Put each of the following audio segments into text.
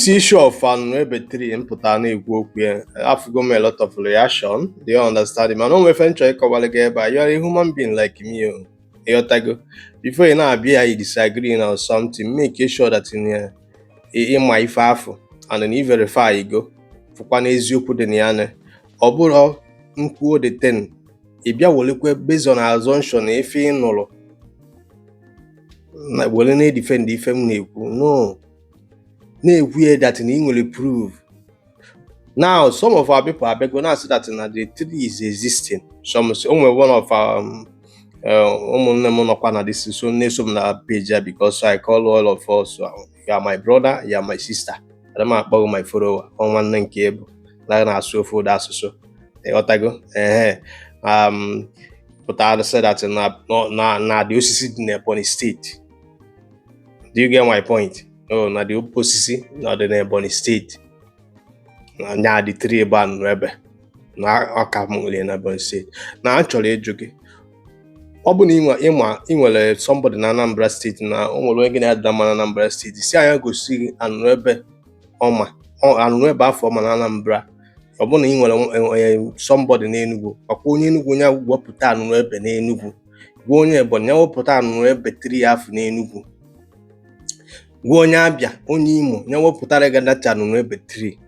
This issue of Anunuebe 3 impụta na-ekwu okwu ya, I've got a lot of reaction. Do you understand him? I know if I you're a human being like me. Before you know, you disagree on something, make sure that in my fafu and then you verify you go. For one is you put in the other. Oburo nkwu the 10. Ibia wolekwe based on assumption if you know. Na wole defend the family. No. Weird that in English prove. Now, some of our people are going to say that the 3 is existing. Some say, one of our this is only some page because I call all of us. You are my brother, you are my sister. I don't know my follower. On one name cable. Like I so for that so. But I said that na the OCC in Ebonyi State. Do you get my point? Oh, na the opposite, not the Ebonyi State. Na the 3 ebe Anunuebe. Na akamuli na Ebonyi State. Na actually ejugi. Ọ bụ na inwere somebody na Anambra State na o nwere onye na-ada na Anambra State. Si anya gosi Anunuebe ọma. Anunuebe afọ ọma na Anambra. Ọ bụ na inwere somebody na Enugu. Ọkwa onye Enugu onye wepụta Anunuebe na Enugu. Gwa onye Ebonyi wepụta Anunuebe 3 afọ na Enugu. Onye Abia, onye Imo, wepụtara that Anunuebe 3.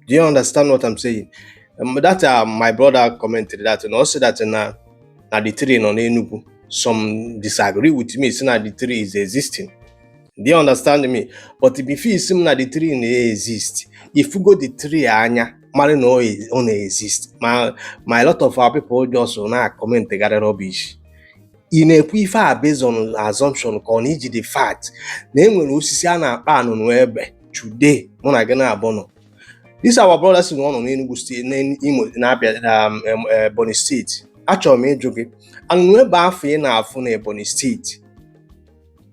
Do you understand what I'm saying? That my brother commented that and also that na the 3 on Enugu. Some disagree with me, saying that the 3 is existing. Do you understand me? But if you see that the 3 exist, if you go the 3 anya, mari no exist. My lot of our people just na comment they got rubbish. Na-ekwu ife a based on assumption ka ọ na-iji the fact na enwere osisi a na-akpa Anunuebe today mụ na gị na-abụ nọ. This our brother si n'ọnọ n'Enugu State n'Imo na-abịa Ebonyi State. Achọrọ m ịjụ gị Anunuebe afọ ị na-afụ na Ebonyi State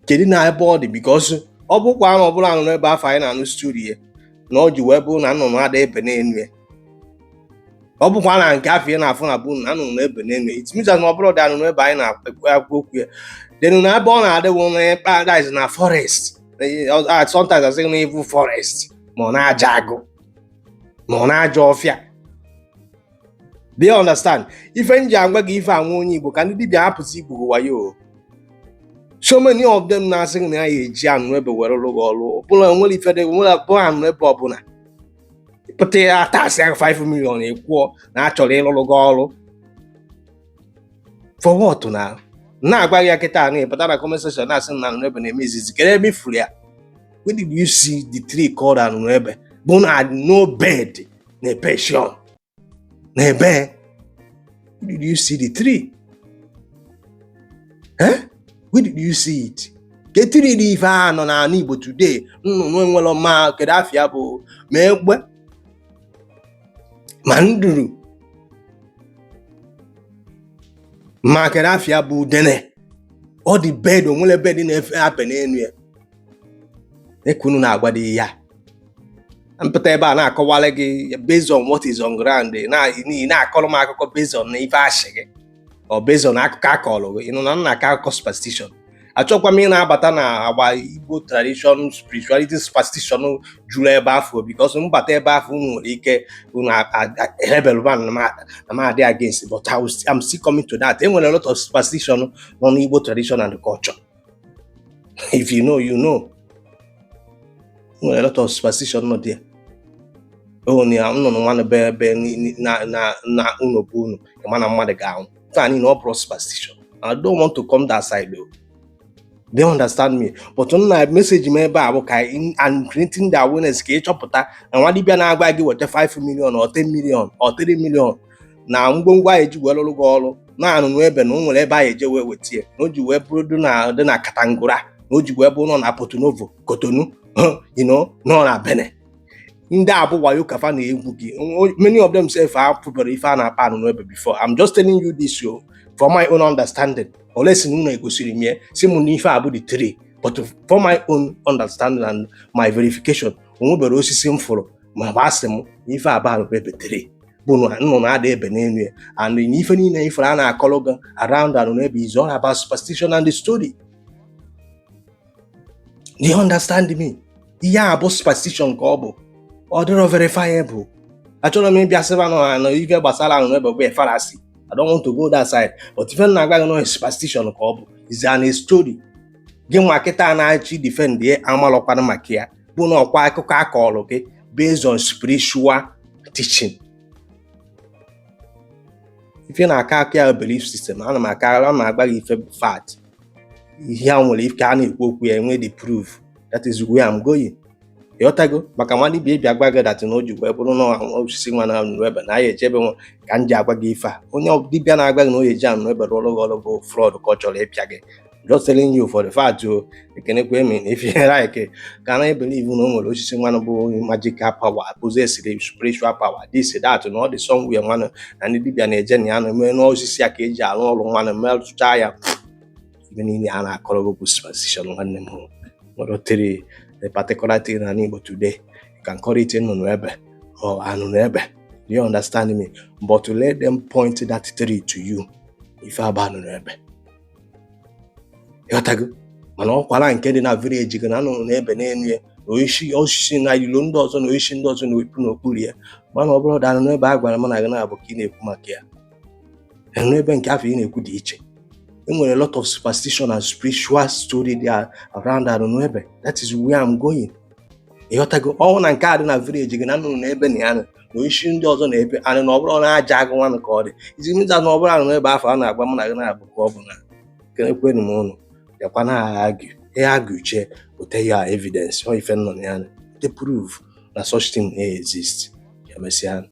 kedu na ebe ọ dị because ọ bụkwa na ọ bụla Anunuebe afọ anyị na-anụ story ya na ọ ji wee bụ na nnụnụ ada ebe n'enu ya. Ọ bụkwa na nke afọ ị na-afụ na bụ na Anunuebe n'enu. It means that na ọ bụrụ dị Anunuebe anyị na-ekwu okwu ya. Then na ebe ọ na-adịwo na paradise na forest. Sometimes I say na even forest. Ma ọ na-aja agụ. Ma ọ na-aja ọfịa. Do you understand? Ife nji agwa gị ife anwụ onye Igbo ka ndị dibịa hapụsị Igbo wayo. So many of them na-asị na ya eji Anunuebe were lụọ ọrụ. Ọbụla nwere ife dị nwere Anunuebe ọbụla. Pụta ya taasị ahụ 5 million ekwuo na achọrọ ịlụrụ gị ọrụ. For what now? Na-agwa ya kịta na ịpụta na comment section na-asị na Anunuebe na-eme izizi. Kedu ebe ifuru ya? When did you see the 3 called Anunuebe? Bụ na no bed na pension. Na ebe. When did you see the 3? Where did you see it? Ketiri dị ife a nọ na Igbo today. Nnụnụ enwere ma kedu afịa bụ ma egbe ma nduru ma kedu afịa bụ udene. Ọ dị bed onwere bed na-efe ape n'enu ya. Ekunu na-agwa dị ya. Mpụta ebe a na-akọwala gị based on what is on ground na-akọrọ m akụkọ based on ife ashị gị or based on akụkọ akọrọ gị na nna-aka akụkọ superstition. Achọkwa m ị na-abata na agba Igbo tradition spirituality superstition juru ebe afọ because mbata ebe afọ nwere ike rebel man na ma adị against but I'm still coming to that. Enwere a lot of superstition on Igbo tradition and culture. If you know, you know. Enwere a lot of superstition not there. Oh, no one be na uno bunu. Mana mmadụ ga-ahụ. Tani no pro superstition. I don't want to come that side though. They understand me. But on my message me ebe a ka and creating the awareness ka ịchọpụta na nwa dibịa na-agwa gị weta 5 million or 10 million or 3 million na ngwongwo anyị ji wee lụrụ gị ọrụ na Anunuebe na o nwere ebe anyị eje wee wetie na o ji wee bụrụ dị na Katangura na o ji wee bụrụ nọ na Porto Novo Cotonou nọ na Benin. Ndị abụ wayo kafa na egwu gị. Many of them say pụbara ife a na-akpa Anunuebe before. I'm just telling you this for my own understanding. Unless you know egosiri m si m na ife abụ the 3 but for my own understanding and my verification onwebere osisi m fụrụ ma basị m ife abụ Anunuebe 3 bụ nnụnụ ada ebe n'elu ya and ife niile ifere a na-akọrọ gị around Anunuebe is all about superstition and the story. Do you understand me? ihe a bụ superstition ka ọ bụ, ọ dịrọ verifiable. Achọrọ m ịbịa sịba na ife gbasara Anunuebe bụ fallacy. I don't want to go that side, but ife na-agwa gị na superstition ka ọ bụ, is an story. Gị nwa kịta na-achị defend amalọkwana maka ya, bụ na ọkwa akụkọ akọọlụ gị based on spiritual teaching. Ife na-aka aka ya belief system, ana m agba gị ife fact. Ihe a nwere ife a na-ekwu okwu ya enwe the proof. That is where I'm going. Ịghọtago? Maka nwa dibịa ịbịa agwa gị dat na o ji wee bụrụ na osisi nwa na Anunuebe na ya ejebe nwa ka m ji agwa gị ife a. Onye dibịa na-agwa gị na o ji Anunuebe rụọrụ gị ọrụ bụ fraud ka ọ chọrọ ịpịa gị. Just telling you for the fact ekenekwe me if you like can I believe na o nwere osisi nwa bụ magical power, possess spiritual power, this that na all the somewhere nwa na ndị dibịa na-eje na ya na eme n'osisi ya ka eji arụ ọrụ nwa na metụcha ya. Ibe niile a na-akọrọ gị bụ superstition nwanne m. Nwere the particular thing in Igbo today, you can call it Anunuebe or Anunuebe. Do you understand me? But to let them point that tree to you, if you have Anunuebe. Yotago, mana ọkwara nke dị na village gị na Anunuebe na-enu ya, oishi osisi na ilo ndị ọzọ na oishi ndị ọzọ na-ekwu n'okpuru ya. Mana ọ bụrụ na Anunuebe a gwara m na gị na-abụ ka ị na-ekwu maka ya. Anunuebe nke afọ ị na-ekwu dị iche. There a lot of superstition and spiritual story there around Anunuebe. That is where I'm going. Ịghọtago, ọ na nke a dị na village gị na Anunuebe na ya na oishi ndị ọzọ na-ebe anụ na ọ bụrụ na aja agụ nwanụ ka ọ dị. Izi mita na ọ bụrụ Anunuebe afọ a na-agba m na gị na-abụ ka ọ bụ na kenekwenu m ụnụ. Yakwa na argue. Argue che put your evidence or if nọ na ya. The proof that such thing exists. Ya mesịa.